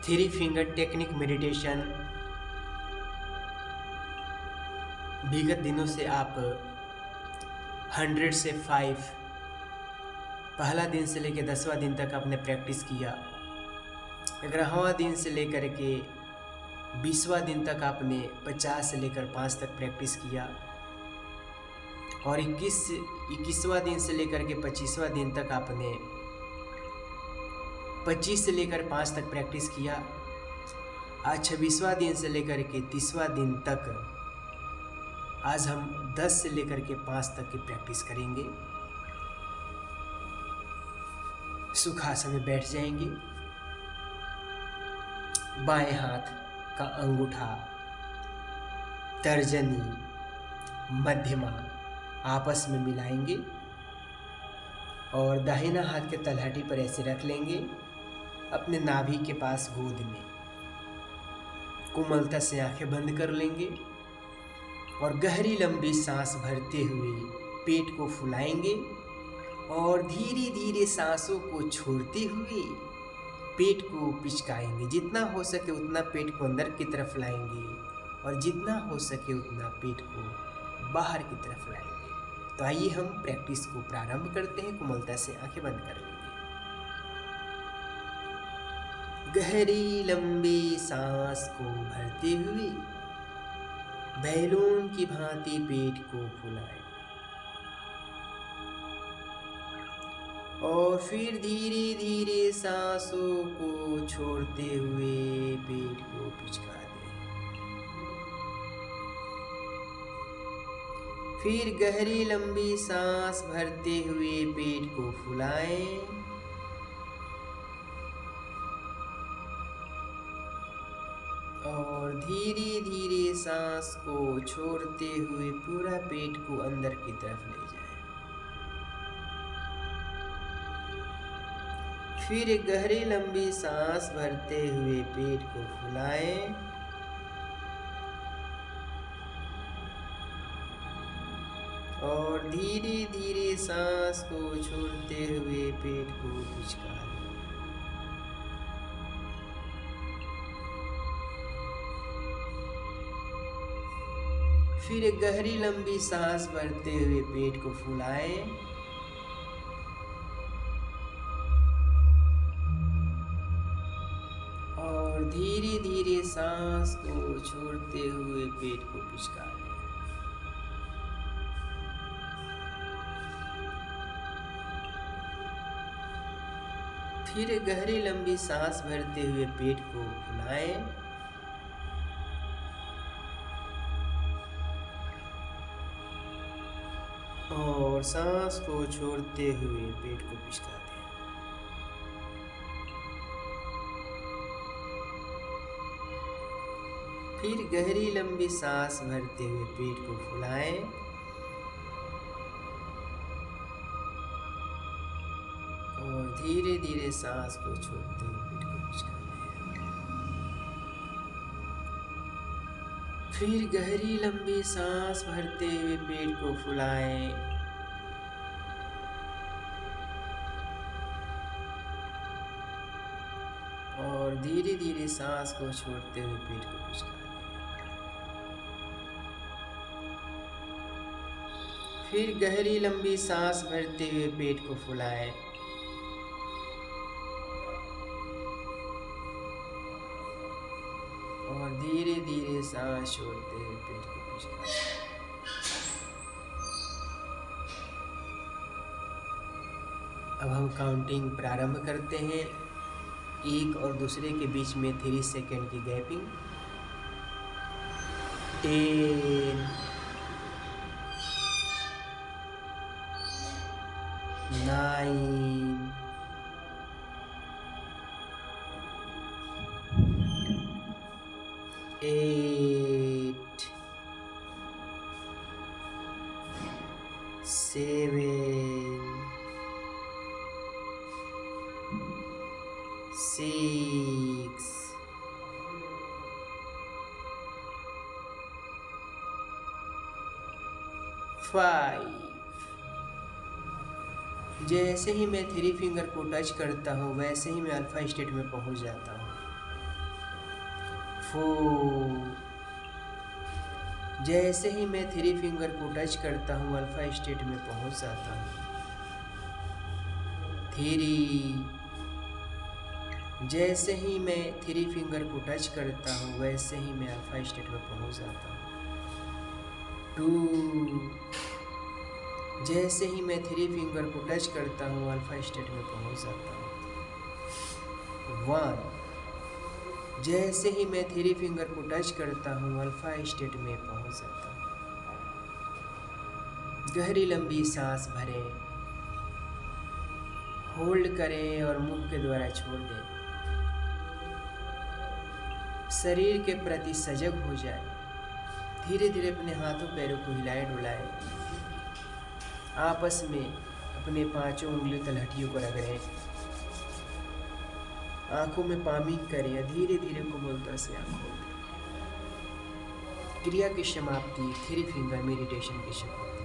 Three finger technique meditation विगत दिनों से आप 100 से 5 पहला दिन से लेकर 10वां दिन तक आपने प्रैक्टिस किया। 11वां दिन से लेकर के 20वां दिन तक आपने 50 से लेकर 5 तक प्रैक्टिस किया और 21वां दिन से लेकर के 25वां दिन तक आपने 25 से लेकर 5 तक प्रैक्टिस किया। आज 26वां दिन से लेकर के 30वां दिन तक आज हम 10 से लेकर के 5 तक की प्रैक्टिस करेंगे। सुखासन में बैठ जाएंगे। बाएं हाथ का अंगूठा, तर्जनी, मध्यमा आपस में मिलाएंगे और दाहिना हाथ के तलहटी पर ऐसे रख लेंगे, अपने नाभि के पास गोद में। कोमलता से आंखें बंद कर लेंगे और गहरी लंबी सांस भरते हुए पेट को फुलाएंगे और धीरे धीरे सांसों को छोड़ते हुए पेट को पिचकाएंगे। जितना हो सके उतना पेट को अंदर की तरफ लाएंगे और जितना हो सके उतना पेट को बाहर की तरफ लाएंगे। तो आइए हम प्रैक्टिस को प्रारंभ करते हैं। कोमलता से आंखें बंद कर लेंगे। गहरी लंबी सांस को भरते हुए बैलून की भांति पेट को फुलाएं और फिर धीरे धीरे सांसों को छोड़ते हुए पेट को पिचका दें। फिर गहरी लंबी सांस भरते हुए पेट को फुलाएं और धीरे धीरे सांस को छोड़ते हुए पूरा पेट को अंदर की तरफ ले जाएं। फिर एक गहरी लंबी सांस भरते हुए पेट को फुलाएं और धीरे धीरे सांस को छोड़ते हुए पेट को पिचका दें। फिर एक गहरी लंबी सांस भरते हुए पेट को फुलाएं और धीरे धीरे सांस को छोड़ते हुए पेट को पिचका लें। फिर गहरी लंबी सांस भरते हुए पेट को फुलाएं और सांस को छोड़ते हुए पेट को पिचका दें। फिर गहरी लंबी सांस भरते हुए पेट को फुलाएं और धीरे धीरे सांस को छोड़ते हुए पेट को पिचका दें। फिर गहरी लंबी सांस भरते हुए पेट को फुलाएं और धीरे धीरे सांस को छोड़ते हुए पेट को पिचका दें। फिर गहरी लंबी सांस भरते हुए पेट को फुलाएं और धीरे धीरे सांस छोड़ते हुए पेट को पिचका दें। अब हम काउंटिंग प्रारंभ करते हैं। एक और दूसरे के बीच में 3 सेकेंड की गैपिंग। 10 9 8 7 6 5। जैसे ही मैं 3 फिंगर को टच करता हूँ वैसे ही मैं अल्फा स्टेट में पहुँच जाता हूँ। 4। जैसे ही मैं 3 फिंगर को टच करता हूँ अल्फा स्टेट में पहुँच जाता हूँ। 3। जैसे ही मैं 3 फिंगर को टच करता हूँ वैसे ही मैं अल्फा स्टेट में पहुँच जाता हूँ। 2। जैसे ही मैं 3 फिंगर को टच करता हूँ अल्फा स्टेट में पहुँच जाता हूँ। 1। जैसे ही मैं 3 फिंगर को टच करता हूँ अल्फा स्टेट में पहुँच जाता हूँ। गहरी लंबी सांस भरें, होल्ड करें और मुंह के द्वारा छोड़ दें। शरीर के प्रति सजग हो जाए। धीरे धीरे अपने हाथों पैरों को हिलाए डुलाए, आपस में अपने 5 उंगलियों तलहटियों को रगड़ें, आंखों में पामिंग करें या धीरे धीरे कोमलता से आंख खोलें। क्रिया की समाप्ति 3 फिंगर मेडिटेशन की समाप्ति।